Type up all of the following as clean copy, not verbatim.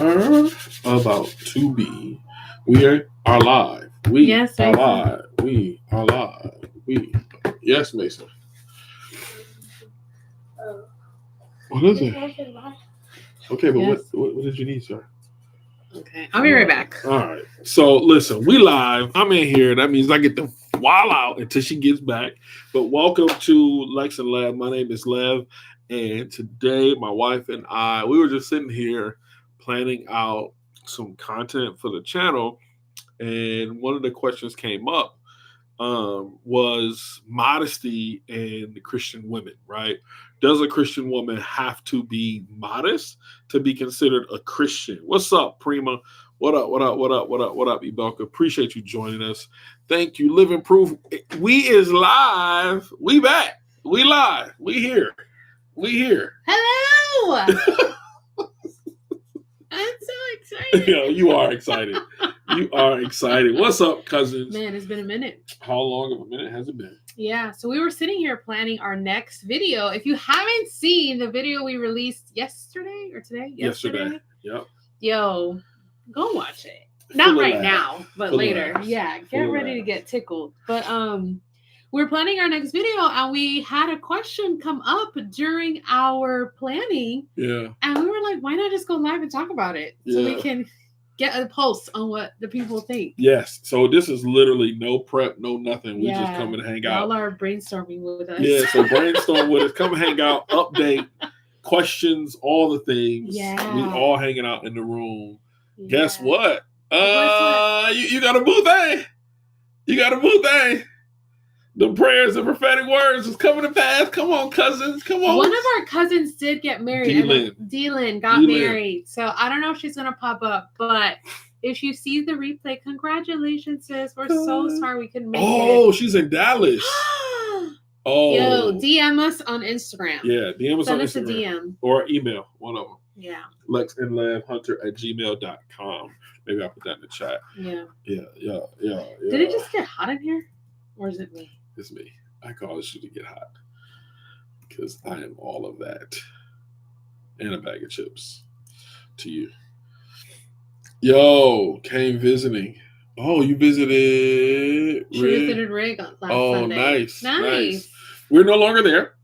About to be. We are live. We Yes, are Mason. live. We are live. We. Yes, Mason. What is it? Okay, but Yes. what did you need, sir? Okay, I'll be right back. All right. So listen, we live. I'm in here. That means I get to while out until she gets back. But welcome to Lex and Lev. My name is Lev, and today my wife and I we were just sitting here planning out some content for the channel, and one of the questions came up was modesty in Christian women, right? Does a Christian woman have to be modest to be considered a Christian? What's up, Prima? What up, what up, what up, what up, what up, Ibelka? Appreciate you joining us. Thank you. Living Proof. We is live. We back. We live. We here. We here. Hello! I'm so excited. Yeah, you are excited. You are excited. What's up, cousins? Man, it's been a minute. How long of a minute has it been? Yeah, so we were sitting here planning our next video. If you haven't seen the video we released yesterday or today? Yesterday. Yep. Yo, go watch it. Not right now, but Full later. laughs. Yeah, get Full ready to laughs. get tickled. But we're planning our next video and we had a question come up during our planning. Yeah. And we were like, why not just go live and talk about it so we Yeah. can get a pulse on what the people think. Yes. So this is literally no prep, no nothing. We just Yeah. come and hang out. Y'all are brainstorming with us. Yeah. So brainstorm with us. Come hang out, update, questions, all the things. Yeah. We all hanging out in the room. Yeah. Guess what? Guess You got a boo thing. You got a boo thing. The prayers and prophetic words is coming to pass. Come on, cousins. Come on. One of our cousins did get married. D-Lynn got married. So I don't know if she's going to pop up, but if you see the replay, congratulations, sis. We're so sorry we couldn't make it. Oh, she's in Dallas. Oh. Yo, DM us on Instagram. Yeah, DM us on Send us a Instagram. DM. Or email, one of them. Yeah. lexandlevhunter@gmail.com. Maybe I'll put that in the chat. Yeah. Yeah. Did it just get hot in here? Or is it me? It's me. I cause you to get hot. Because I am all of that. And a bag of chips. To you. Yo, came visiting. Oh, you visited She visited Rig last Sunday. Oh, nice. We're no longer there.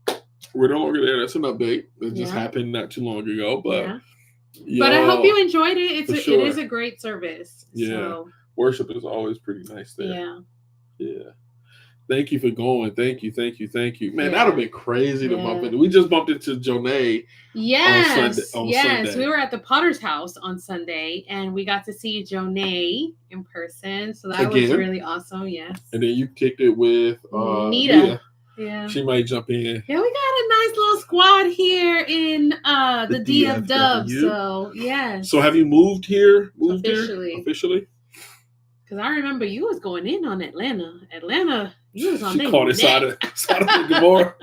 That's an update. It just happened not too long ago. But but I hope you enjoyed it. It sure. is a great service. Yeah. So. Worship is always pretty nice there. Yeah. Yeah. Thank you for going. Thank you. Man, that would have been crazy to bump into. We just bumped into Jonay on Sunday. We were at the Potter's house on Sunday, and we got to see Jonay in person. So that was really awesome, yes. And then you kicked it with Nita. Yeah. She might jump in. Yeah, we got a nice little squad here in the DFW. So, yes. So have you moved here? Officially. Because I remember you was going in on Atlanta. You was on She called it Sodom and Gomorrah.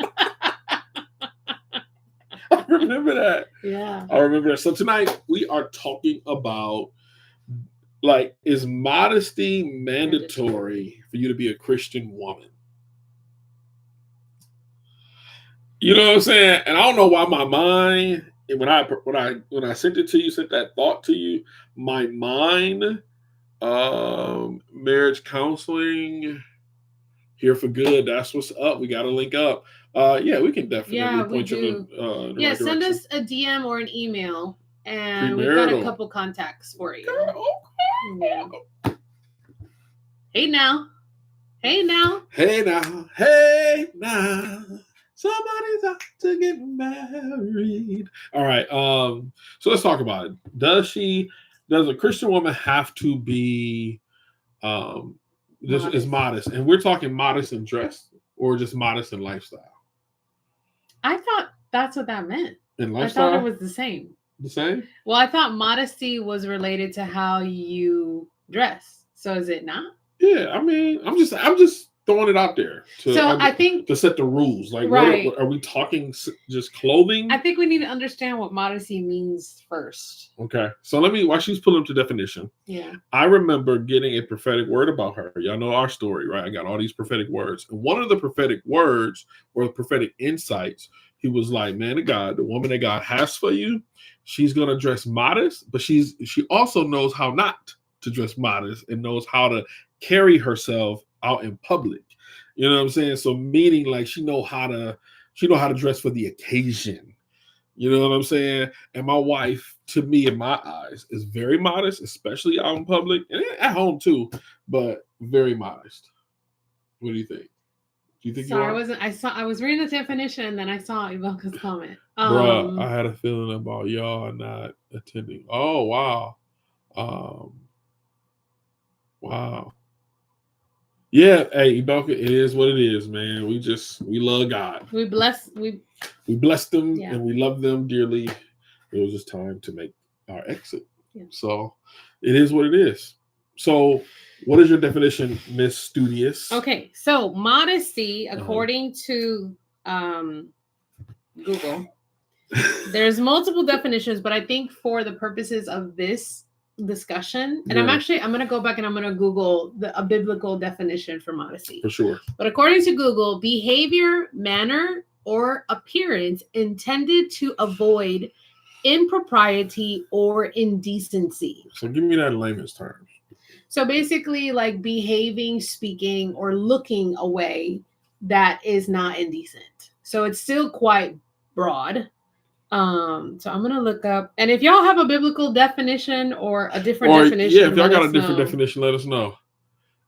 I remember that. Yeah. I remember that. So tonight we are talking about, like, is modesty mandatory for you to be a Christian woman? You know what I'm saying? And I don't know why my mind, when I sent it to you, sent that thought to you, my mind, marriage counseling, here for good. That's what's up. We got to link up. We can definitely point you in the right send direction. us a DM or an email, and we've got a couple contacts for you. Yeah. Hey now. Somebody's out to get married. All right. So let's talk about it. Does a Christian woman have to be modest? And we're talking modest in dress or just modest in lifestyle? I thought that's what that meant. In lifestyle? I thought it was the same. The same? Well, I thought modesty was related to how you dress. So is it not? Yeah, I mean, I'm just throwing it out there. I think to set the rules. Like, right. Are we talking just clothing? I think we need to understand what modesty means first. Okay, so while she's pulling up the definition. Yeah. I remember getting a prophetic word about her. Y'all know our story, right? I got all these prophetic words, and one of the prophetic words or the prophetic insights, he was like, man of God, the woman that God has for you, she's gonna dress modest, but she also knows how not to dress modest and knows how to carry herself out in public. You know what I'm saying? So meaning like she know how to dress for the occasion. You know what I'm saying? And my wife, to me, in my eyes, is very modest, especially out in public and at home too, but very modest. What do you think? Do you think Sorry, you are? I was reading the definition and then I saw Ivanka's comment. Bruh, I had a feeling about y'all not attending. Oh wow. Wow. Yeah, hey, Ivanka, it is what it is, man. We love God. We bless them Yeah. and we love them dearly. It was just time to make our exit. Yeah. So it is what it is. So what is your definition, Miss Studious? Okay, so modesty, according to Google, there's multiple definitions, but I think for the purposes of this discussion, and I'm going to go back and I'm going to Google a biblical definition for modesty. For sure. But according to Google, behavior, manner, or appearance intended to avoid impropriety or indecency. So give me that in layman's terms. So basically like behaving, speaking, or looking a way that is not indecent. So it's still quite broad. So I'm going to look up, and if y'all have a biblical definition or a different definition. Yeah, if y'all got a different definition, let us know.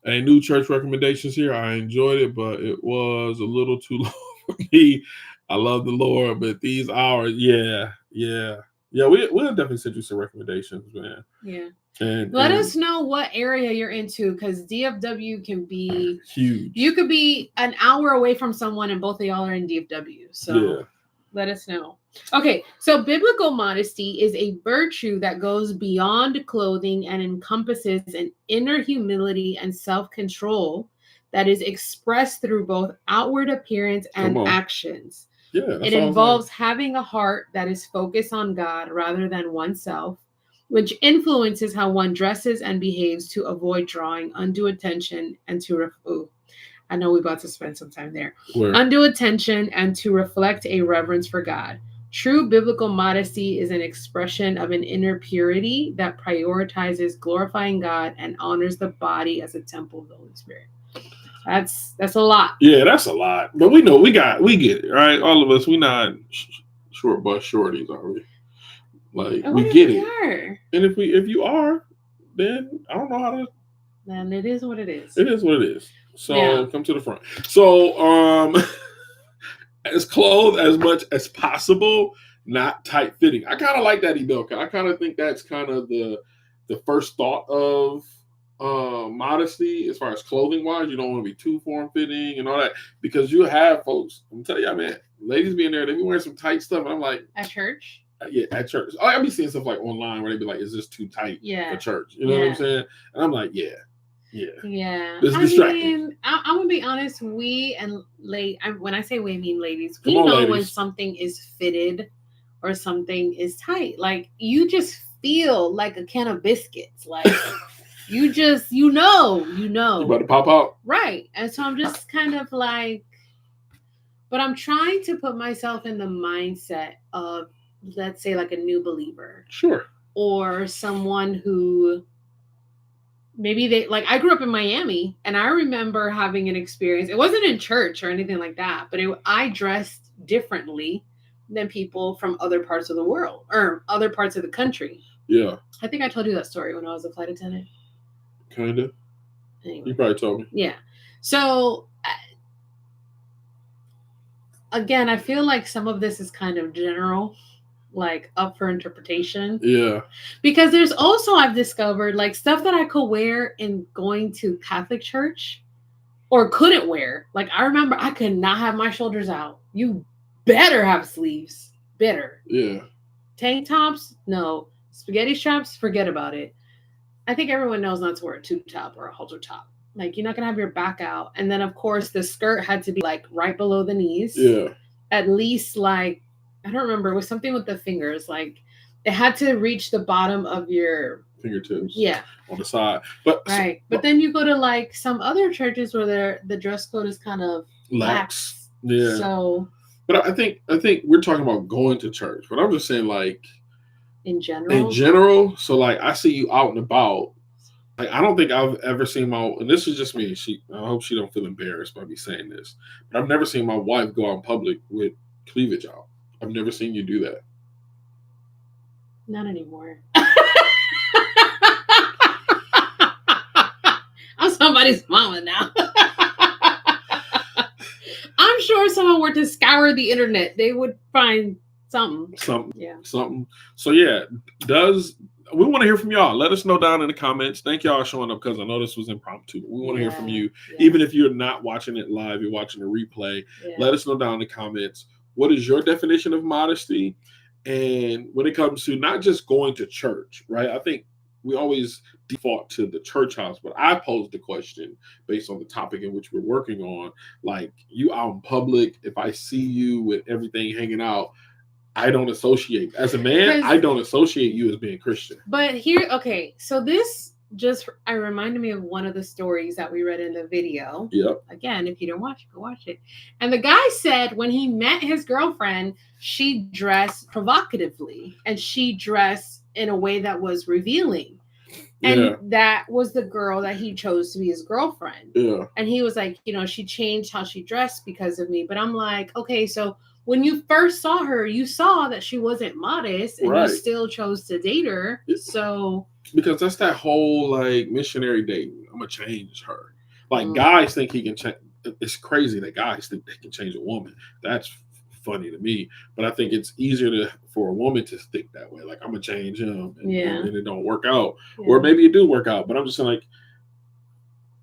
And new church recommendations here. I enjoyed it, but it was a little too long for me. I love the Lord, but these hours, yeah. We'll definitely send you some recommendations, man. Yeah. And let us know what area you're into, because DFW can be huge. You could be an hour away from someone and both of y'all are in DFW. So let us know. Okay, so biblical modesty is a virtue that goes beyond clothing and encompasses an inner humility and self-control that is expressed through both outward appearance and actions. Yeah, it involves having a heart that is focused on God rather than oneself, which influences how one dresses and behaves to avoid drawing undue attention and to I know we're about to spend some time there. Undue attention and to reflect a reverence for God. True biblical modesty is an expression of an inner purity that prioritizes glorifying God and honors the body as a temple of the Holy Spirit. That's a lot. Yeah, that's a lot. But we know we get it, right? All of us, we not short bus shorties, are we? Like we get it. Are. And if you are, then I don't know how to. Then it is what it is. It is what it is. So come to the front. So as clothed as much as possible, not tight fitting. I kind of like that, Idoka. I kind of think that's kind of the first thought of modesty as far as clothing wise. You don't want to be too form fitting and all that, because you have folks. I'm telling you, man, ladies be in there, they be wearing some tight stuff, and I'm like, at church. Yeah, at church. I be seeing stuff like online where they be like, "Is this too tight for church?" You know what I'm saying? And I'm like, yeah. It's distracting. I'm gonna be honest. When I say we, I mean ladies. We know when something is fitted or something is tight. Like you just feel like a can of biscuits. Like you know. You about to pop out, right? And so I'm just kind of like, but I'm trying to put myself in the mindset of, let's say, like a new believer, sure, or someone who. Maybe I grew up in Miami, and I remember having an experience. It wasn't in church or anything like that, but I dressed differently than people from other parts of the world or other parts of the country. Yeah. I think I told you that story when I was a flight attendant. Kind of. Anyway. You probably told me. Yeah. So, again, I feel like some of this is kind of general, like up for interpretation. Yeah. Because there's also, I've discovered, like stuff that I could wear in going to Catholic church or couldn't wear. Like I remember I could not have my shoulders out. You better have sleeves. Better. Yeah. Tank tops? No. Spaghetti straps? Forget about it. I think everyone knows not to wear a tube top or a halter top. Like you're not gonna have your back out. And then of course the skirt had to be like right below the knees. Yeah. At least like, I don't remember. It was something with the fingers. Like it had to reach the bottom of your fingertips. Yeah. On the side. But right. But then you go to like some other churches where the dress code is kind of lax. Yeah. So But I think we're talking about going to church. But I'm just saying, like, In general. in general. So like, I see you out and about. Like, I don't think I've ever seen and this is just me. I hope she don't feel embarrassed by me saying this, but I've never seen my wife go out in public with cleavage out. I've never seen you do that. Not anymore. I'm somebody's mama now. I'm sure if someone were to scour the internet, they would find something. Something. So yeah, we want to hear from y'all. Let us know down in the comments. Thank y'all for showing up, because I know this was impromptu. We want to hear from you. Yeah. Even if you're not watching it live, you're watching the replay. Yeah. Let us know down in the comments. What is your definition of modesty? And when it comes to not just going to church, right? I think we always default to the church house, but I posed the question based on the topic in which we're working on. Like, you out in public, if I see you with everything hanging out, I don't associate, as a man, I don't associate you as being Christian. But here, okay, so this I reminded me of one of the stories that we read in the video. Yep. Again, if you don't watch it, go watch it. And the guy said when he met his girlfriend, she dressed provocatively and she dressed in a way that was revealing. And that was the girl that he chose to be his girlfriend. Yeah. And he was like, she changed how she dressed because of me. But I'm like, okay, so when you first saw her, you saw that she wasn't modest, and you still chose to date her. So because that's that whole like missionary dating. I'm gonna change her. Like, guys think he can change. It's crazy that guys think they can change a woman. That's funny to me. But I think it's easier for a woman to think that way. Like, I'm gonna change him, and it don't work out, or maybe it do work out. But I'm just saying, like,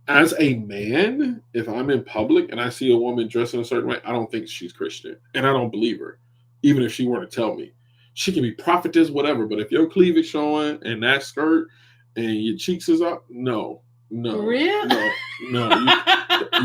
as a man, if I'm in public and I see a woman dressed in a certain way, I don't think she's Christian. And I don't believe her, even if she were to tell me. She can be prophetess, whatever. But if your cleavage showing and that skirt and your cheeks is up, no. Really? No.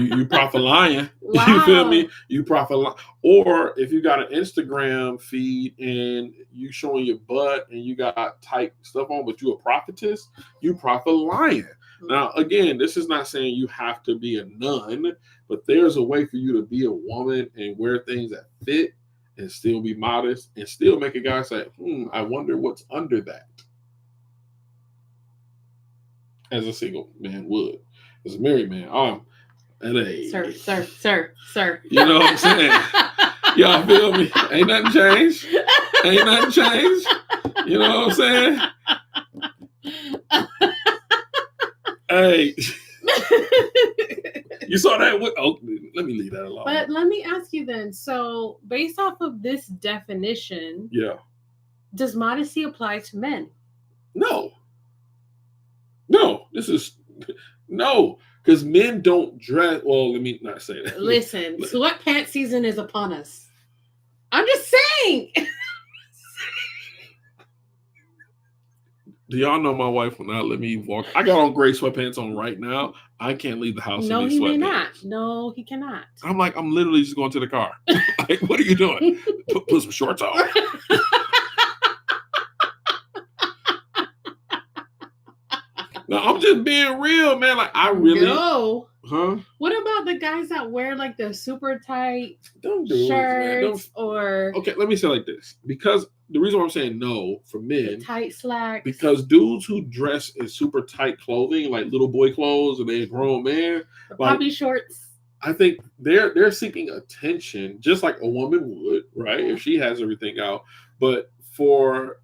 You prophet lying. Wow. You feel me? You prophet lying. Or if you got an Instagram feed and you showing your butt and you got tight stuff on, but you a prophetess, you prophet lying. Now, again, this is not saying you have to be a nun, but there's a way for you to be a woman and wear things that fit and still be modest and still make a guy say, I wonder what's under that. As a single man would. As a married man, Sir. You know what I'm saying? Y'all feel me? Ain't nothing changed. You know what I'm saying? Hey, you saw that? Let me leave that alone. But let me ask you then. So, based off of this definition, does modesty apply to men? No. Because men don't dress. Well, let me not say that. Listen, sweatpants season is upon us. I'm just saying. Do y'all know my wife will not let me walk? I got on gray sweatpants on right now. I can't leave the house in these sweatpants. No, he may not. No, he cannot. I'm literally just going to the car. Like, what are you doing? Put some shorts on. No, I'm just being real, man. Like, I really... No. Huh? What about the guys that wear, like, the super tight shirts or... Okay, let me say it like this. Because the reason why I'm saying no for men... Tight slacks. Because dudes who dress in super tight clothing, like little boy clothes, and they're a grown man... The poppy shorts. I think they're seeking attention, just like a woman would, right? If she has everything out. But for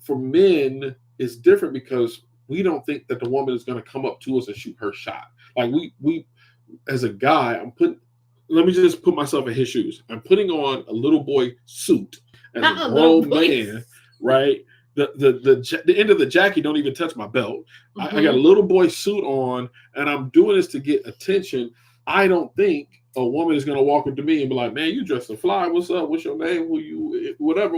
men, it's different because... we don't think that the woman is going to come up to us and shoot her shot. Like we as a guy, let me just put myself in his shoes. I'm putting on a little boy suit as a grown man, right? The end of the jacket don't even touch my belt. Mm-hmm. I got a little boy suit on and I'm doing this to get attention. I don't think a woman is going to walk up to me and be like, man, you dressed to fly. What's up? What's your name? Who you, whatever.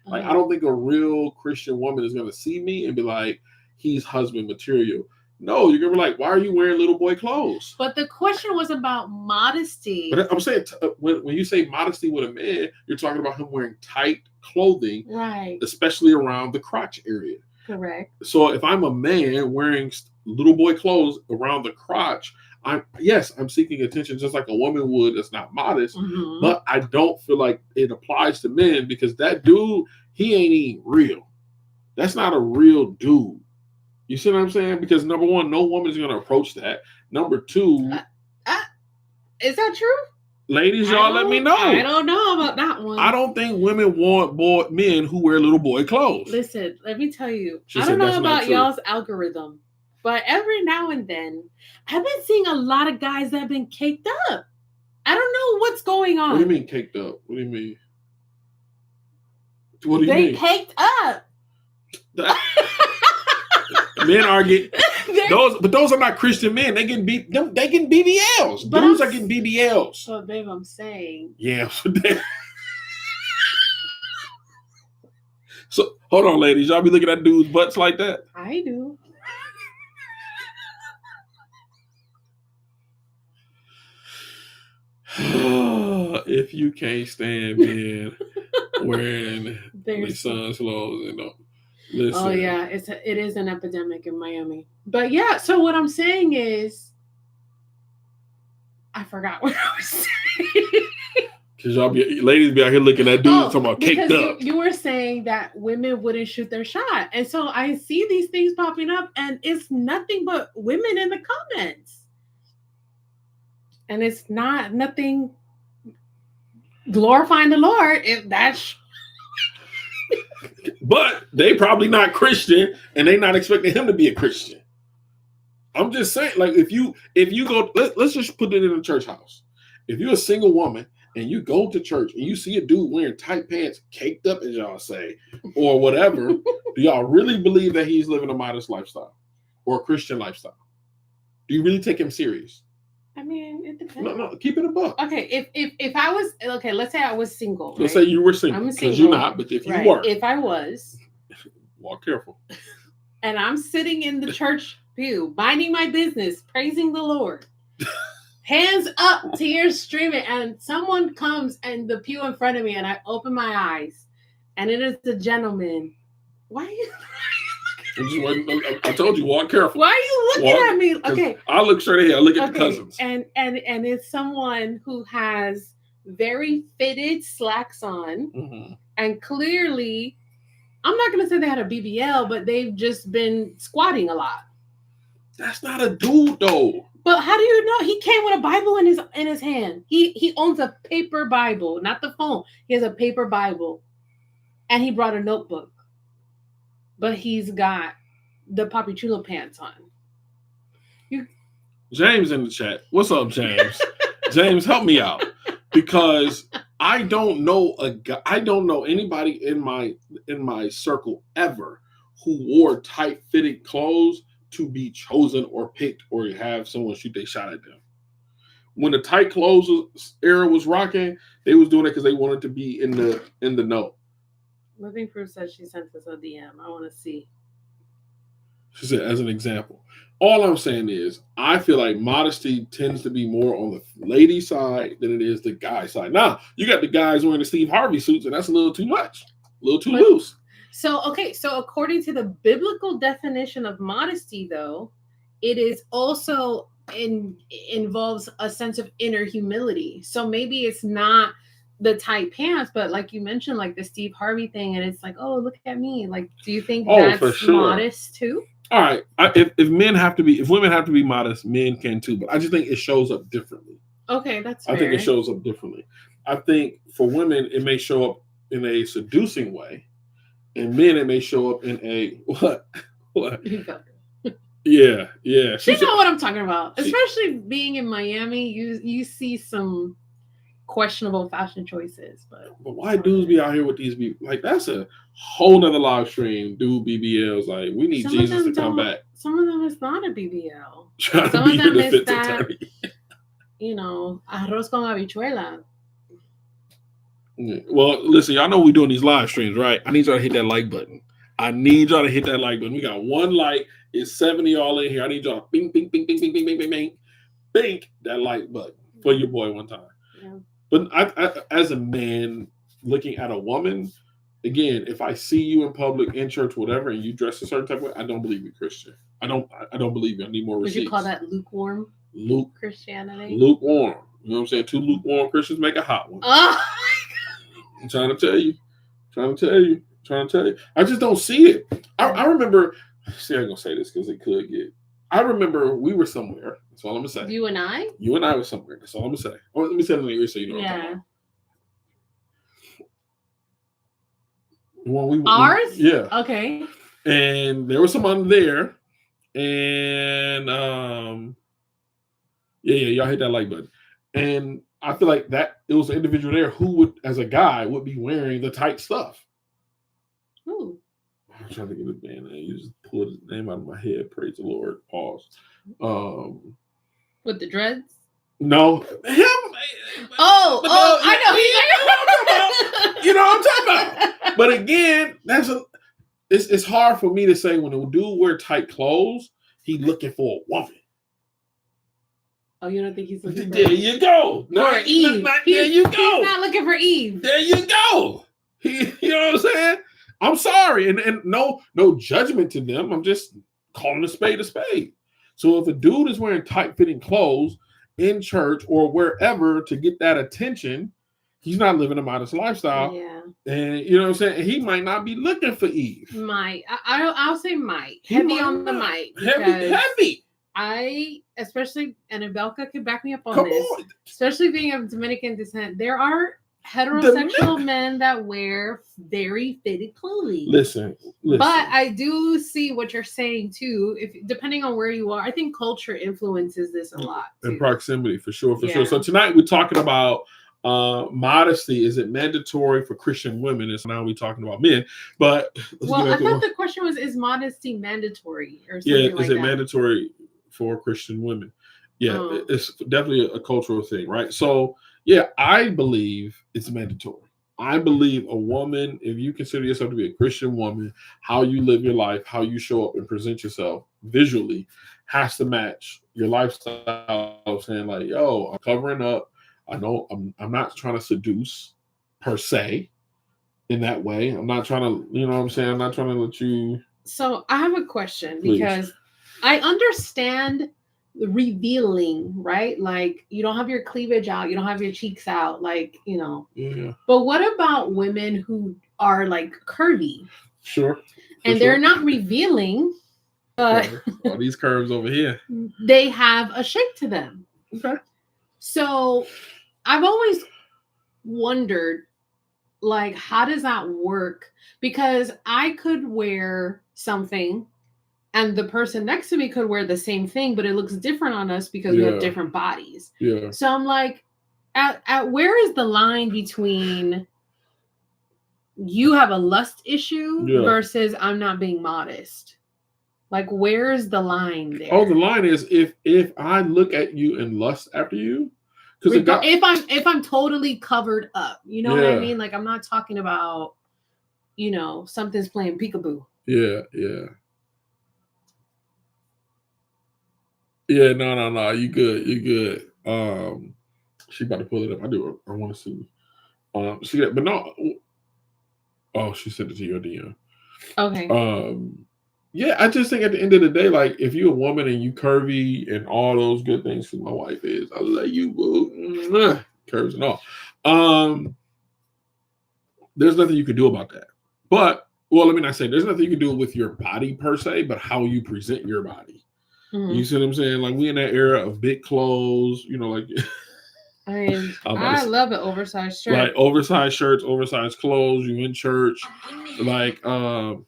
Like, I don't think a real Christian woman is going to see me and be like, he's husband material. No, you're gonna be like, why are you wearing little boy clothes? But the question was about modesty. But I'm saying when you say modesty with a man, you're talking about him wearing tight clothing, right? Especially around the crotch area. Correct. So if I'm a man wearing little boy clothes around the crotch, I'm seeking attention just like a woman would that's not modest, Mhm. but I don't feel like it applies to men because that dude, he ain't even real. That's not a real dude. You see what I'm saying? Because number one, no woman's gonna approach that. Number two, Is that true? ladies, y'all let me know. I don't know about that one. I don't think women want men who wear little boy clothes. Listen, let me tell you. She I said don't know that's not about true. y'all's algorithm, but every now and then, I've been seeing a lot of guys that have been caked up. I don't know what's going on. What do you mean caked up? What do you mean? What do you They mean? caked up. Men are getting those are not Christian men. They getting they getting BBLs. But Dudes are getting BBLs. So, babe, I'm saying. Yeah. So hold on, ladies. Y'all be looking at dudes' butts like that? I do. If you can't stand men wearing their son's clothes, you know. Listen. Oh yeah, it is an epidemic in Miami. But yeah, so what I'm saying is, I forgot what I was saying. Because ladies be out here looking at dudes talking about caked up. You were saying that women wouldn't shoot their shot, and so I see these things popping up, and it's nothing but women in the comments, and it's nothing glorifying the Lord if that's. But they probably not Christian, and they not expecting him to be a Christian. I'm just saying, like if you go, let's just put it in a church house. If you're a single woman and you go to church and you see a dude wearing tight pants, caked up, as y'all say, or whatever, do y'all really believe that he's living a modest lifestyle or a Christian lifestyle? Do you really take him serious? I mean, it depends. No, keep it a buck. Okay, if I was let's say I was single. Let's say you were single. Because you're not, but if you were. If I was. Walk careful. And I'm sitting in the church pew, minding my business, praising the Lord. Hands up, tears streaming, and someone comes in the pew in front of me, and I open my eyes, and it is the gentleman. Why are you? I told you, walk careful. Why are you looking at me? Okay, I look straight ahead. I look at the cousins, and it's someone who has very fitted slacks on, and clearly, I'm not going to say they had a BBL, but they've just been squatting a lot. That's not a dude, though. But how do you know? He came with a Bible in his hand. He owns a paper Bible, not the phone. He has a paper Bible, and he brought a notebook. But he's got the Papi Chulo pants on. James in the chat. What's up, James? James, help me out, because I don't know anybody in my circle ever who wore tight fitted clothes to be chosen or picked or have someone shoot their shot at them. When the tight clothes era was rocking, they was doing it because they wanted to be in the know. Living Proof says she sent us a DM. I want to see. She said, as an example. All I'm saying is, I feel like modesty tends to be more on the lady side than it is the guy side. Now, you got the guys wearing the Steve Harvey suits, and that's a little too much, a little too loose. So according to the biblical definition of modesty, though, it is also involves a sense of inner humility. So maybe it's not the tight pants, but like you mentioned, like the Steve Harvey thing, and it's like, oh, look at me. Like, do you think that's for sure. modest too? All right. If women have to be modest, men can too. But I just think it shows up differently. Okay, that's fair. I think it shows up differently. I think for women, it may show up in a seducing way, and men, it may show up in a what? Yeah. You know what I'm talking about. Especially being in Miami, you see some questionable fashion choices, but why dudes be out here with these people? Like, that's a whole nother live stream. Dude BBLs, like, we need Jesus to come back. Some of them is not a BBL. Some of them is that, arroz con habichuela. Well, listen, y'all know we're doing these live streams, right? I need y'all to hit that like button. We got one like. It's 70 y'all in here. I need y'all to bing, bing, bing, bing, bing, bing, bing, bing, bing, bing that like button for your boy one time. Yeah. But I, as a man looking at a woman, again, if I see you in public, in church, whatever, and you dress a certain type of way, I don't believe you're Christian. I don't believe you. I need more receipts. Would you call that lukewarm? Christianity. lukewarm. You know what I'm saying? Two lukewarm Christians make a hot one. Oh, I'm trying to tell you. I just don't see it. I remember. See, I'm gonna say this because it could get. I remember we were somewhere. That's all I'm gonna say. you and I. You and I were somewhere. That's all I'm gonna say. Oh, let me say it in your ear so you know what I'm talking about. Ours? Yeah. Okay. And there was someone there, and y'all hit that like button. And I feel like that it was an individual there who would, as a guy, would be wearing the tight stuff. Who? I'm trying to get his man name. You just pulled his name out of my head. Praise the Lord. Pause. With the dreads? No, him. I know. You know what I'm talking about. But again, it's hard for me to say when a dude wear tight clothes, he looking for a woman. Oh, you don't think he's looking for? There you go. For Eve. There you go. He's not looking for Eve. There you go. You know what I'm saying? I'm sorry, and no judgment to them. I'm just calling a spade a spade. So if a dude is wearing tight-fitting clothes in church or wherever to get that attention, he's not living a modest lifestyle. Yeah. And you know what I'm saying? He might not be looking for Eve. Might. I'll say might. Heavy on the might. Heavy. Especially, and Abelka could back me up on this, especially being of Dominican descent, there are heterosexual men that wear very fitted clothing. Listen. But I do see what you're saying too. If depending on where you are, I think culture influences this a lot. And proximity, for sure. So tonight we're talking about modesty. Is it mandatory for Christian women? And so now we're talking about men. But I thought the question was: is modesty mandatory or something like that? Is it mandatory for Christian women? Yeah, it's definitely a cultural thing, right? So yeah, I believe it's mandatory. I believe a woman, if you consider yourself to be a Christian woman, how you live your life, how you show up and present yourself visually has to match your lifestyle of saying like, yo, I'm covering up. I know I'm not trying to seduce per se in that way. I'm not trying to, you know what I'm saying? I'm not trying to let you. So I have a question Please. Because I understand revealing, right? Like you don't have your cleavage out, you don't have your cheeks out, like, you know. Yeah. But what about women who are like curvy? Sure. And they're not revealing, but all these curves over here. They have a shape to them. Okay. So I've always wondered, like, how does that work? Because I could wear something and the person next to me could wear the same thing, but it looks different on us because we have different bodies. Yeah. So I'm like, at where is the line between you have a lust issue versus I'm not being modest? Like, where's the line there? Oh, the line is if I look at you and lust after you, because if I'm totally covered up, you know what I mean? Like, I'm not talking about, you know, something's playing peekaboo. Yeah. Yeah, no. You good. She about to pull it up. I want to see. But no. Oh, she sent it to your DM. Okay. Yeah, I just think at the end of the day, like if you're a woman and you curvy and all those good things, because my wife is, I love you, boo. Curves and all. There's nothing you can do about that. But let me not say there's nothing you can do with your body per se, but how you present your body. Mm-hmm. You see what I'm saying? Like we in that era of big clothes, you know, like I mean, I love an oversized shirt. Like oversized shirts, oversized clothes, you in church, like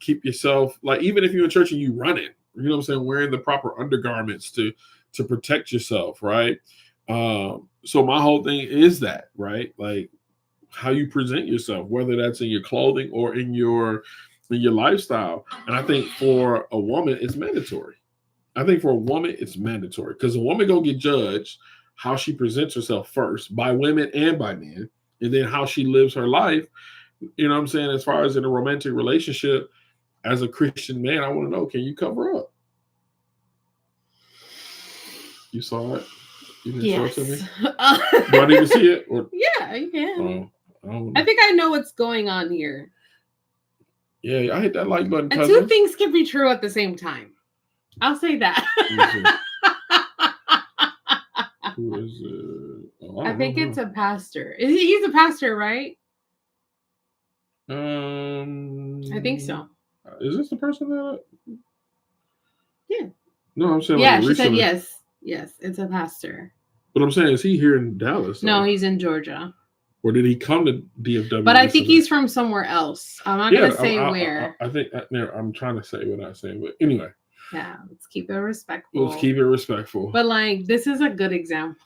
keep yourself, like even if you're in church and you run it, you know what I'm saying, wearing the proper undergarments to protect yourself, right? So my whole thing is that, right? Like how you present yourself, whether that's in your clothing or in your lifestyle. And I think for a woman, it's mandatory. Because a woman gonna get judged how she presents herself first by women and by men, and then how she lives her life. You know what I'm saying? As far as in a romantic relationship, as a Christian man, I want to know, can you cover up? You saw it? You didn't show it to me? Do I need to see it? Or? Yeah, you can. I think I know what's going on here. Yeah, I hit that like button. And two things can be true at the same time. I'll say that. Who is it? Oh, I think know. it's a pastor. He's a pastor, right? I think so. Is this the person that? Yeah. No, I'm saying Yeah, like she said recently. yes. Yes, it's a pastor. But I'm saying, is he here in Dallas? No, Or, he's in Georgia. or did he come to DFW? But I think recently? he's from somewhere else. I'm not gonna say where. I think I'm trying to say what I'm saying, but anyway. Yeah, let's keep it respectful. Let's keep it respectful. But like, this is a good example.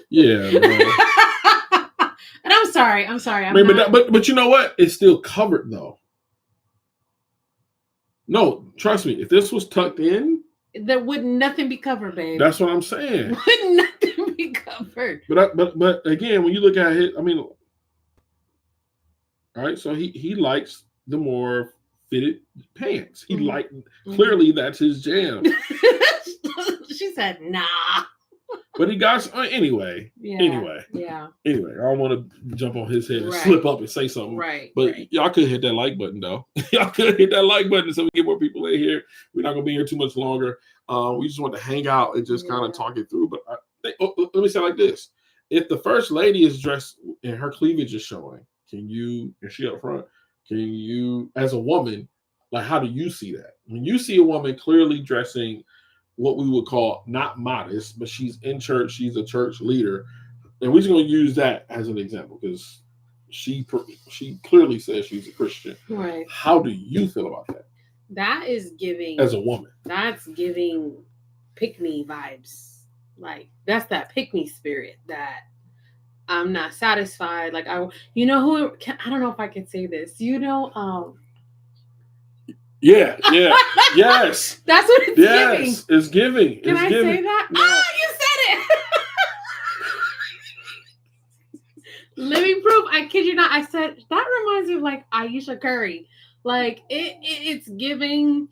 Yeah. And I'm sorry. But you know what? It's still covered though. No, trust me. If this was tucked in, there would nothing be covered, babe. That's what I'm saying. Would nothing be covered? But again, when you look at it, I mean, all right. So he likes the more fitted pants. He clearly that's his jam. She said, "Nah." But he got anyway. Yeah. Anyway. Yeah. Anyway, I don't want to jump on his head and Right. slip up and say something. Right. But right. y'all could hit that like button though. Y'all could hit that like button so we get more people in here. We're not gonna be here too much longer. We just want to hang out and just kind of talk it through. But let me say it like this: if the first lady is dressed and her cleavage is showing, is she up front? Can you, as a woman, like how do you see that? When you see a woman clearly dressing what we would call not modest, but she's in church, she's a church leader, and we're just going to use that as an example because she clearly says she's a Christian. Right. How do you feel about that? That is giving, as a woman, that's giving pick-me vibes. Like that's that pick-me spirit that I'm not satisfied. Like I don't know if I could say this. Yeah. Yes. That's what it's giving. Yes, it's giving. Can I giving. say that? No. Oh, you said it. Living proof. I kid you not. I said that reminds me of like Aisha Curry. Like it's giving.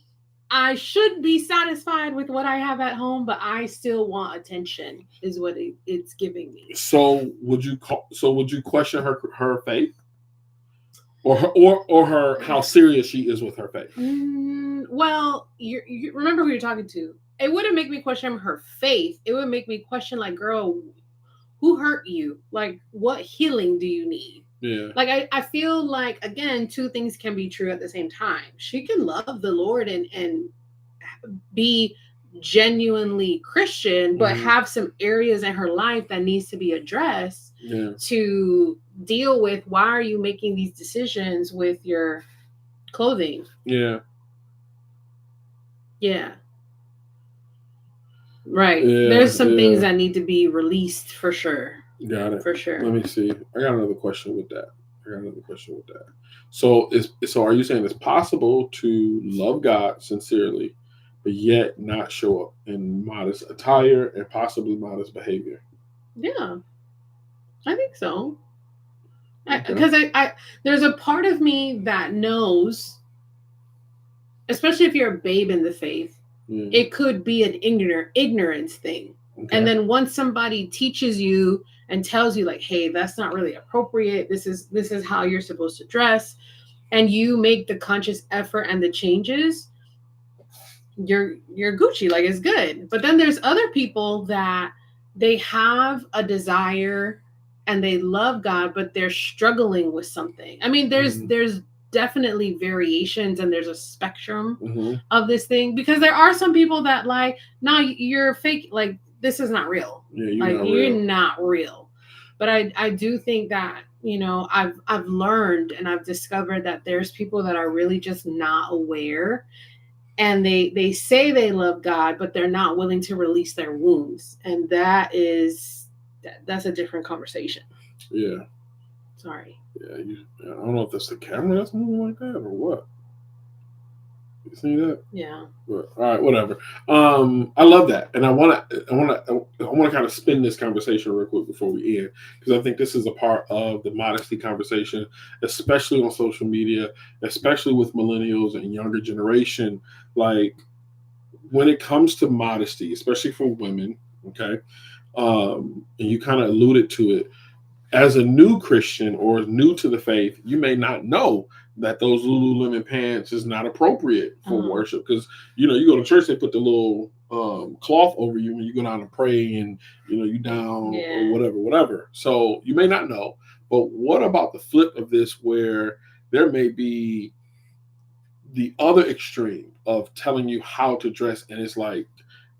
I should be satisfied with what I have at home, but I still want attention. Is what it's giving me. So would you question her faith? Or her how serious she is with her faith. Well, you remember who you're talking to. It wouldn't make me question her faith. It would make me question, like, girl, who hurt you? Like, what healing do you need? Yeah. Like, I feel like, again, two things can be true at the same time. She can love the Lord and be genuinely Christian, but have some areas in her life that needs to be addressed to deal with why are you making these decisions with your clothing? Yeah. Right. There's some things that need to be released for sure. Got it. For sure. Let me see. I got another question with that. So are you saying it's possible to love God sincerely, but yet not show up in modest attire and possibly modest behavior? Yeah. I think so. Because I there's a part of me that knows, especially if you're a babe in the faith, it could be an ignorance thing. Okay. And then once somebody teaches you and tells you like, hey, that's not really appropriate. This is how you're supposed to dress. And you make the conscious effort and the changes, you're Gucci, like it's good. But then there's other people that they have a desire and they love God, but they're struggling with something. I mean, there's definitely variations and there's a spectrum of this thing, because there are some people that like, no, you're fake. Like this is not real. Yeah, you're not real. But I do think that, I've learned and I've discovered that there's people that are really just not aware, and they say they love God, but they're not willing to release their wounds. And that's a different conversation. Yeah. Sorry. Yeah, I don't know if that's the camera that's moving like that or what. You see that? Yeah. But, all right, whatever. I love that, and I want to kind of spin this conversation real quick before we end, because I think this is a part of the modesty conversation, especially on social media, especially with millennials and younger generation. Like when it comes to modesty, especially for women, okay, and you kind of alluded to it. As a new Christian or new to the faith, you may not know that those Lululemon pants is not appropriate for Uh-huh. worship because you go to church, they put the little cloth over you when you go down to pray, and you down or Yeah. whatever. So you may not know, but what about the flip of this, where there may be the other extreme of telling you how to dress, and it's like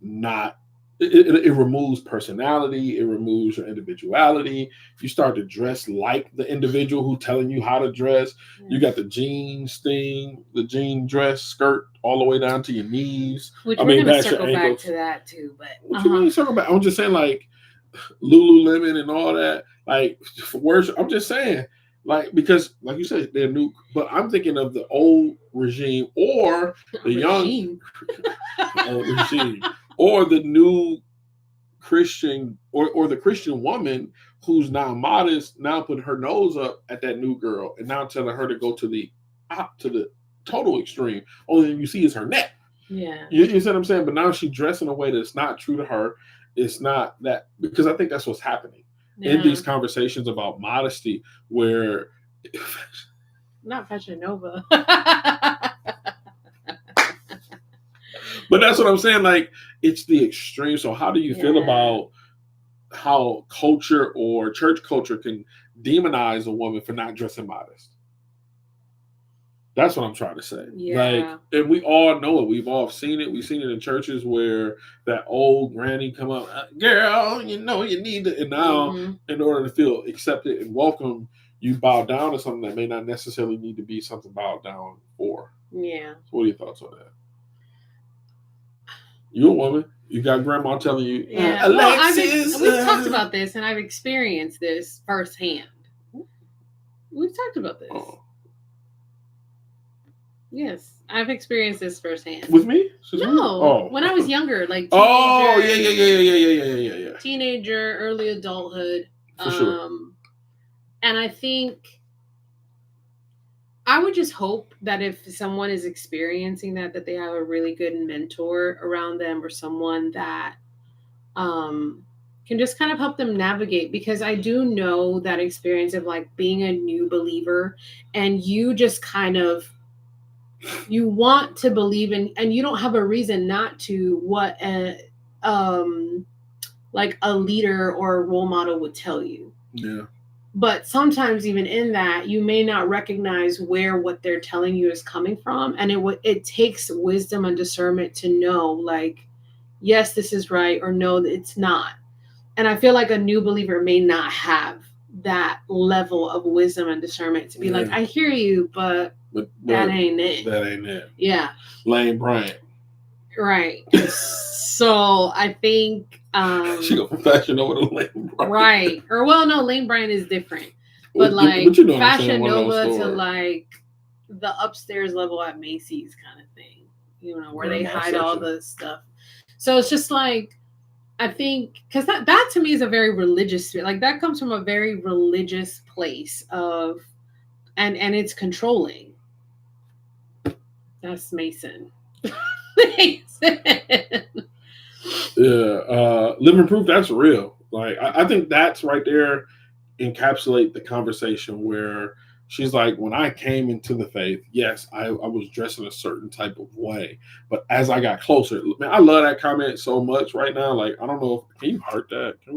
not. It removes personality. It removes your individuality. You start to dress like the individual who telling you how to dress. You got the jeans thing, the jean dress skirt all the way down to your knees. Which I we're mean, gonna that's your circle back ankles. to that too, but What you mean circle back? I'm just saying, like Lululemon and all that, like for worship. I'm just saying, like, because like you said, they're new, but I'm thinking of the old regime or the young old regime or the new Christian or the Christian woman who's now modest, now putting her nose up at that new girl and now telling her to go to the total extreme. Only thing you see is her neck. Yeah. You see what I'm saying? But now she's dressed in a way that's not true to her. It's not that, because I think that's what's happening in these conversations about modesty, where not Fashion Nova. But that's what I'm saying. Like, it's the extreme. So how do you feel about how culture or church culture can demonize a woman for not dressing modest? That's what I'm trying to say. Yeah. Like, and we all know it. We've all seen it. We've seen it in churches where that old granny come up, girl, you need to. And now, in order to feel accepted and welcome, you bow down to something that may not necessarily need to be something bowed down for. Yeah. So what are your thoughts on that? You're a woman. You got grandma telling you, yeah. Alexis. We've talked about this, and I've experienced this firsthand. We've talked about this. Oh. Yes, I've experienced this firsthand. With me? No, when I was younger, like teenager. Oh, yeah. Teenager, early adulthood. For sure. And I think I would just hope that if someone is experiencing that they have a really good mentor around them or someone that can just kind of help them navigate, because I do know that experience of like being a new believer and you just kind of you want to believe in and you don't have a reason not to what like a leader or a role model would tell you. Yeah. But sometimes even in that, you may not recognize where what they're telling you is coming from. And it takes wisdom and discernment to know, like, yes, this is right, or no, it's not. And I feel like a new believer may not have that level of wisdom and discernment to be like, I hear you, but that ain't it. That ain't it. Yeah. Lane Bryant. Right. So I think she go from Fashion Nova to Lane Bryant. Right. Or well, no, Lane Bryant is different. But like Fashion Nova to like the upstairs level at Macy's kind of thing. Where they hide all the stuff. So it's just like, I think, because that to me is a very religious, like that comes from a very religious place of, and it's controlling. That's Mason. Yeah, living proof, that's real. Like I think that's right there encapsulate the conversation where she's like, when I came into the faith, yes, I was dressed in a certain type of way, but as I got closer, man, I love that comment so much right now. Like, I don't know, can you heart that? Can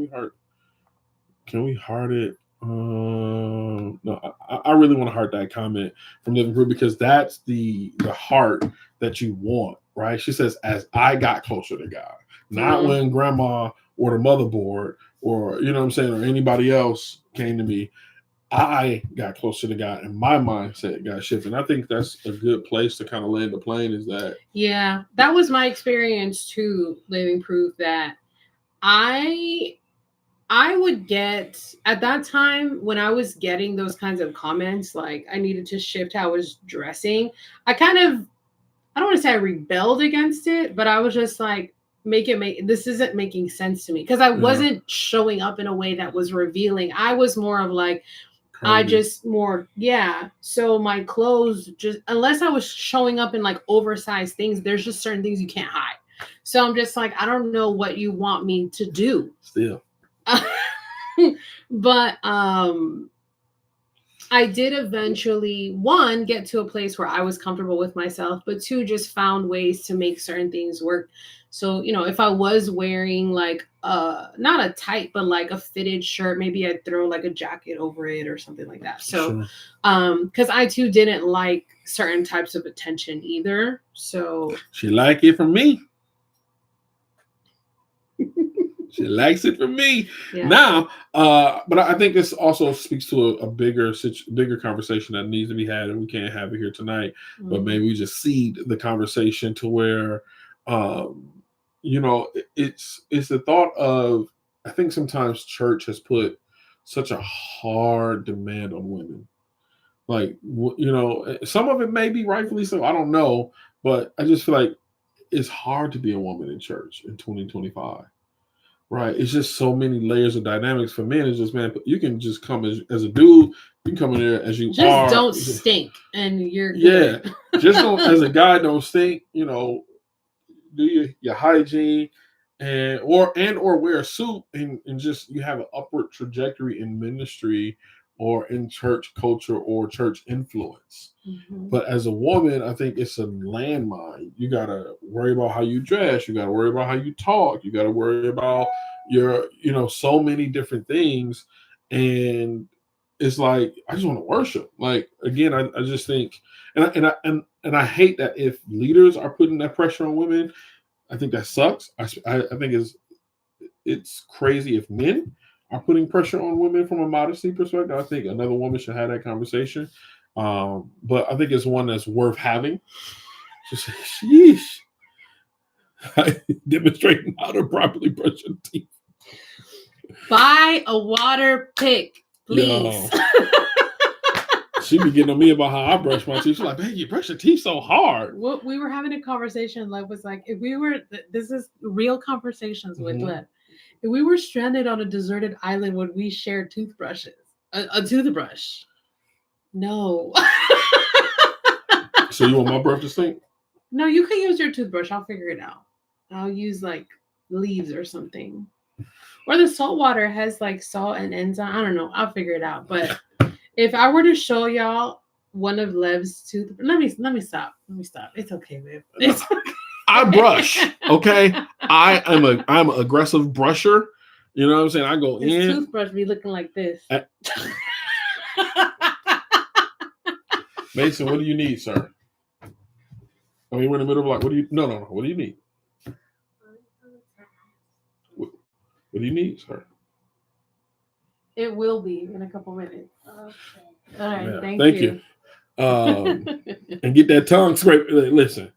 we heart it? No, I really want to heart that comment from Living Proof, because that's the heart that you want, right? She says, as I got closer to God, not when grandma or the motherboard or, you know what I'm saying, or anybody else came to me. I got closer to God and my mindset got shifted. And I think that's a good place to kind of land the plane, is that. Yeah, that was my experience too, Living Proof, that I would get, at that time when I was getting those kinds of comments, like I needed to shift how I was dressing. I don't want to say I rebelled against it, but I was just like, this isn't making sense to me, because I wasn't showing up in a way that was revealing. I was more of like, so my clothes, just unless I was showing up in like oversized things, there's just certain things you can't hide. So I'm just like, I don't know what you want me to do. Still. But I did eventually, one, get to a place where I was comfortable with myself, but two, just found ways to make certain things work. So, if I was wearing like not a tight, but like a fitted shirt, maybe I'd throw like a jacket over it or something like that. So, Sure. Because I too didn't like certain types of attention either. So She like it from me. She likes it from me. yeah. Now, but I think this also speaks to a bigger conversation that needs to be had, and we can't have it here tonight. But maybe we just seed the conversation to where, it's the thought of, I think sometimes church has put such a hard demand on women. Like, some of it may be rightfully so. I don't know, but I just feel like it's hard to be a woman in church in 2025. Right. It's just so many layers of dynamics. For men, it's just, man, you can just come as a dude. You can come in there as you just are. Don't stink and you're good. Yeah. Just don't, as a guy, don't stink, do your hygiene or wear a suit and just you have an upward trajectory in ministry or in church culture or church influence. Mm-hmm. But as a woman, I think it's a landmine. You got to worry about how you dress. You got to worry about how you talk. You got to worry about your, so many different things. And it's like, I just want to worship. Like, again, I just think, and I hate that if leaders are putting that pressure on women. I think that sucks. I think it's crazy if men are putting pressure on women from a modesty perspective. I think another woman should have that conversation. But I think it's one that's worth having. Just sheesh. Demonstrating how to properly brush your teeth. Buy a water pick, please. She be getting on me about how I brush my teeth. She's like, man, you brush your teeth so hard. Well, we were having a conversation. Lev was like, if we were, this is real conversations with Lev. If we were stranded on a deserted island, would we share toothbrushes? A toothbrush? No. So you want my breath to stink? No, you can use your toothbrush. I'll figure it out. I'll use like leaves or something. Or the salt water has like salt and enzyme. I don't know. I'll figure it out. But if I were to show y'all one of Lev's tooth, let me stop. It's okay, babe. It's okay. I brush. Okay, I'm an aggressive brusher. You know what I'm saying? I go His in. Toothbrush be looking like this. Mason, what do you need, sir? I mean, we're in the middle of like, what do you? No. What do you need? What do you need, sir? It will be in a couple minutes. Okay. All right. Yeah, Thank you. And get that tongue scrape. Listen,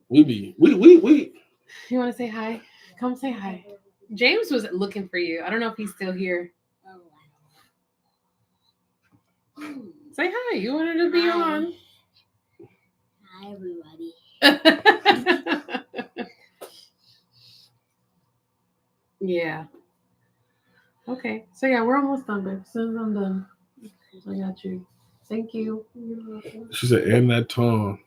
we. You want to say hi? Come say hi. James was looking for you. I don't know if he's still here. Say hi. You wanted to be on. Hi, everybody. Yeah. Okay. So yeah, we're almost done, babe. As soon as I'm done, I got you. Thank you. She said, and that tongue.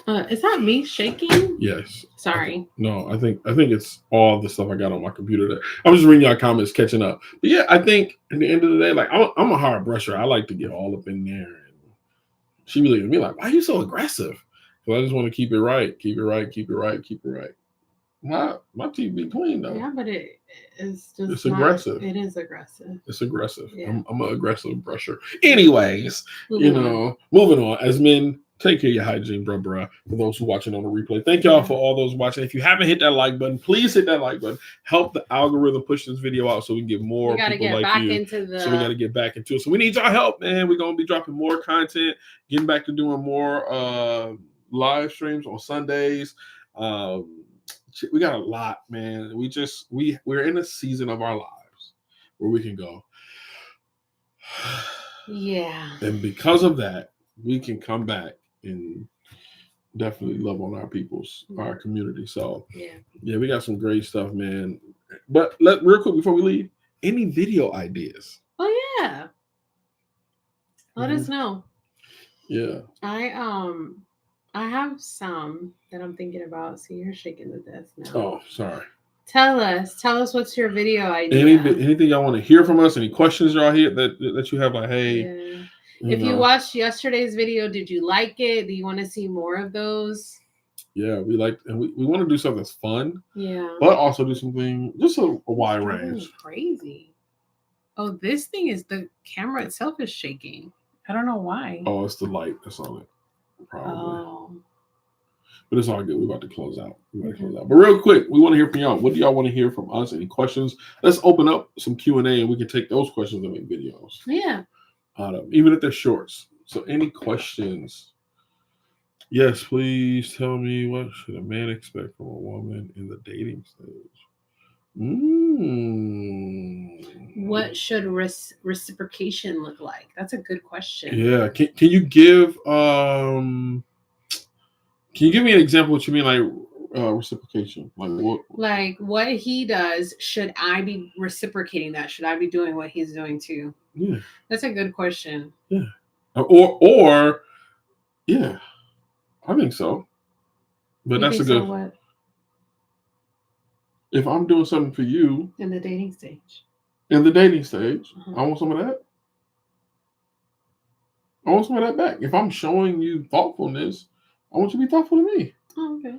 Is that me shaking? Yes. Sorry. No, I think it's all the stuff I got on my computer. I'm just reading y'all comments, catching up. But yeah, I think at the end of the day, like I'm a hard brusher. I like to get all up in there. And she be looking at me like, why are you so aggressive? So I just want to keep it right. My teeth be clean though. Yeah, but it's just it's aggressive. It is aggressive. It's aggressive. Yeah. I'm an aggressive brusher. Anyways, moving on. As men, take care of your hygiene, bruh. For those who are watching on the replay, thank y'all for all those watching. If you haven't hit that like button, please hit that like button. Help the algorithm push this video out so we can get more people like you. So we got to get back into it. So we need y'all help, man. We're gonna be dropping more content, getting back to doing more live streams on Sundays. We got a lot, man. We're in a season of our lives where we can go. Yeah. And because of that, we can come back and definitely love on our community. So yeah, we got some great stuff, man. But real quick before we leave, any video ideas? Oh yeah. Let us know. Yeah. I have some that I'm thinking about. See, you're shaking the desk now. Oh, sorry. Tell us what's your video idea. Anything y'all want to hear from us? Any questions y'all hear that you have? Like, hey, Yeah. If you watched yesterday's video, did you like it? Do you want to see more of those? Yeah, we like, and we want to do something that's fun. Yeah. But also do something just a wide range. Crazy. Oh, this thing is the camera itself is shaking. I don't know why. Oh, it's the light that's on it, probably. Oh. But it's all good. We're about to close out. But real quick, we want to hear from y'all. What do y'all want to hear from us? Any questions? Let's open up some Q&A and we can take those questions and make videos. Yeah. Even if they're shorts. So any questions? Yes, please tell me, what should a man expect from a woman in the dating stage? What should reciprocation look like? That's a good question. Yeah. Can you give me an example of what you mean, like reciprocation? Like what he does, should I be reciprocating that? Should I be doing what he's doing too? Yeah. That's a good question. Yeah. Or yeah. I think so. But that's a good. So what? If I'm doing something for you in the dating stage, I want some of that. I want some of that back. If I'm showing you thoughtfulness, I want you to be thoughtful to me. Oh, okay.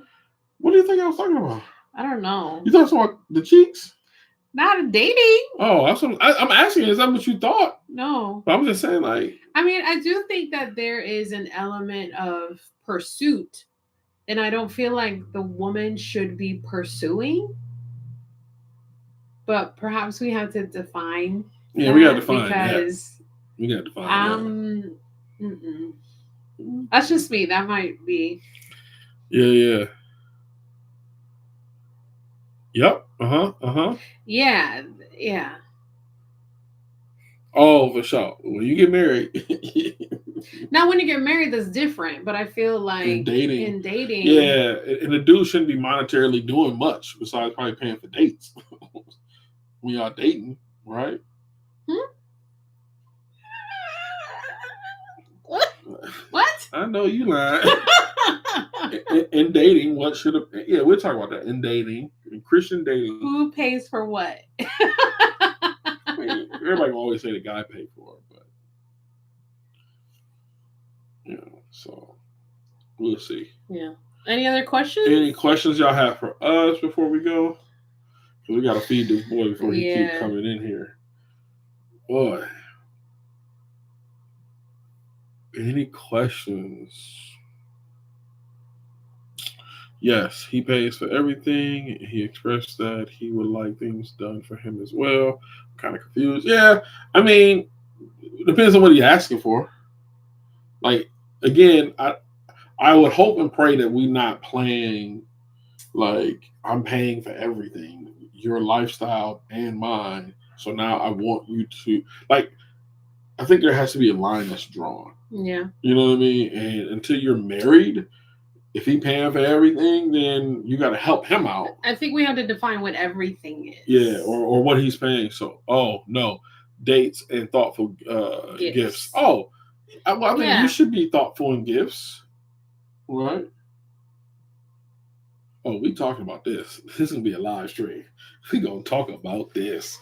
What do you think I was talking about? I don't know. You talking about the cheeks? Not a dating. Oh, I'm asking. Is that what you thought? No. But I'm just saying, like. I mean, I do think that there is an element of pursuit, and I don't feel like the woman should be pursuing. But perhaps we have to define. Yeah, we got to define because we got to define. That's just me. That might be. Yeah. Yep. Yeah. Oh, for sure. When you get married. Now, when you get married, that's different. But I feel like in dating. Yeah. And the dude shouldn't be monetarily doing much besides probably paying for dates. When y'all dating, right? What? I know you lying. in dating, what should have? Yeah, we'll talk about that. In dating, in Christian dating, who pays for what? I mean, everybody will always say the guy paid for it, but so we'll see. Yeah. Any other questions? Any questions y'all have for us before we go? Because we got to feed this boy before he keep coming in here. Boy. Any questions? Yes, he pays for everything. He expressed that he would like things done for him as well. I'm kind of confused. Yeah, I mean, it depends on what he's asking for. Like, again, I would hope and pray that we're not playing like I'm paying for everything, your lifestyle and mine. So now I want you to, like, I think there has to be a line that's drawn. Yeah. You know what I mean? And until you're married, if he paying for everything, then you got to help him out. I think we have to define what everything is. Yeah, or what he's paying. So, no, dates and thoughtful gifts. Oh, I think you should be thoughtful in gifts, right? Oh, we talking about this. This is going to be a live stream. We going to talk about this.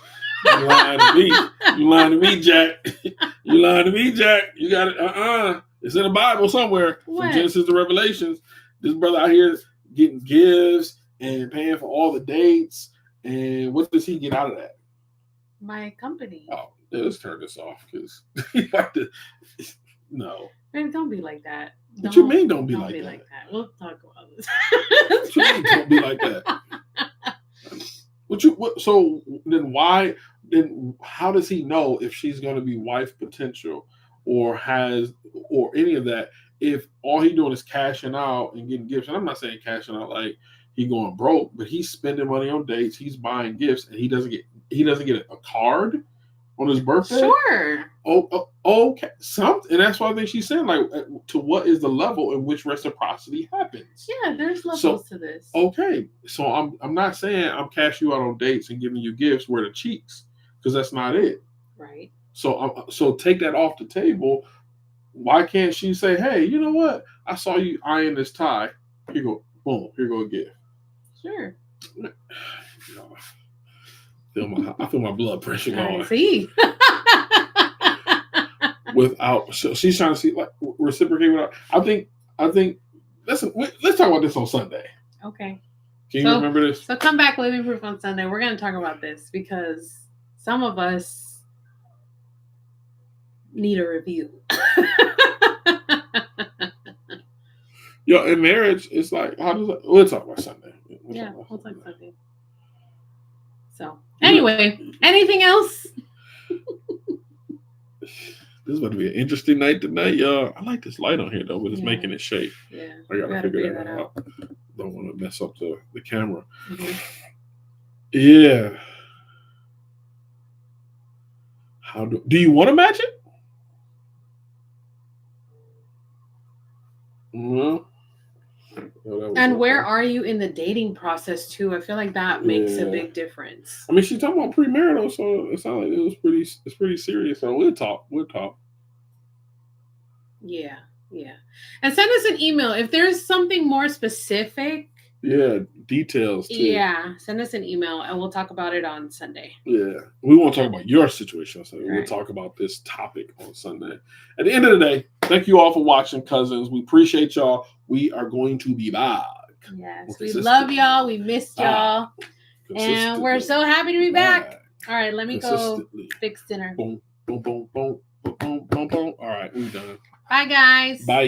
You lying to me. You lying to me, Jack. You lying to me, Jack. You got it. It's in the Bible somewhere. What? From Genesis to Revelations. This brother out here getting gifts and paying for all the dates. And what does he get out of that? My company. Oh, let's turn this off because you have to. No. Man, don't be like that. What you mean don't be like that? We'll talk about this. What you mean don't be like that? So then why? Then how does he know if she's going to be wife potential or any of that? If all he doing is cashing out and getting gifts, and I'm not saying cashing out like he going broke, but he's spending money on dates, he's buying gifts, and he doesn't get a card on his birthday. Sure. Oh, okay. And that's why I think she's saying, like, to what is the level in which reciprocity happens? Yeah, there's levels to this. Okay, so I'm not saying I'm cashing you out on dates and giving you gifts where the cheeks, because that's not it. Right. So take that off the table. Why can't she say, hey, you know what? I saw you eyeing this tie. Here you go. Boom. Here you go a gift. Sure. I feel my blood pressure going. See. Without, so she's trying to see like reciprocate without. I think. Let's talk about this on Sunday. Okay. Can you remember this? So come back, Living Proof on Sunday. We're going to talk about this because some of us need a review. In marriage, it's like, how does that, we'll talk about Sunday. We'll talk Sunday. So, anyway, anything else? This is going to be an interesting night tonight, y'all. I like this light on here, though, but it's making it shake. Yeah. I got to figure that out. Don't want to mess up the camera. Mm-hmm. Yeah. Do you want to match it? No. And where are you in the dating process too? I feel like that makes a big difference. I mean, she's talking about premarital, so it sounds like it's pretty serious. So we'll talk. Yeah. And send us an email if there's something more specific. Yeah, details too. Yeah, send us an email and we'll talk about it on Sunday. Yeah, we won't talk about your situation on Sunday. We'll talk about this topic on Sunday. At the end of the day, thank you all for watching, cousins. We appreciate y'all. We are going to be back. Yes, we love y'all. We missed y'all. And we're so happy to be back. All right, let me go fix dinner. Boom, boom, boom, boom, boom, boom, boom. All right, we're done. Bye, guys. Bye.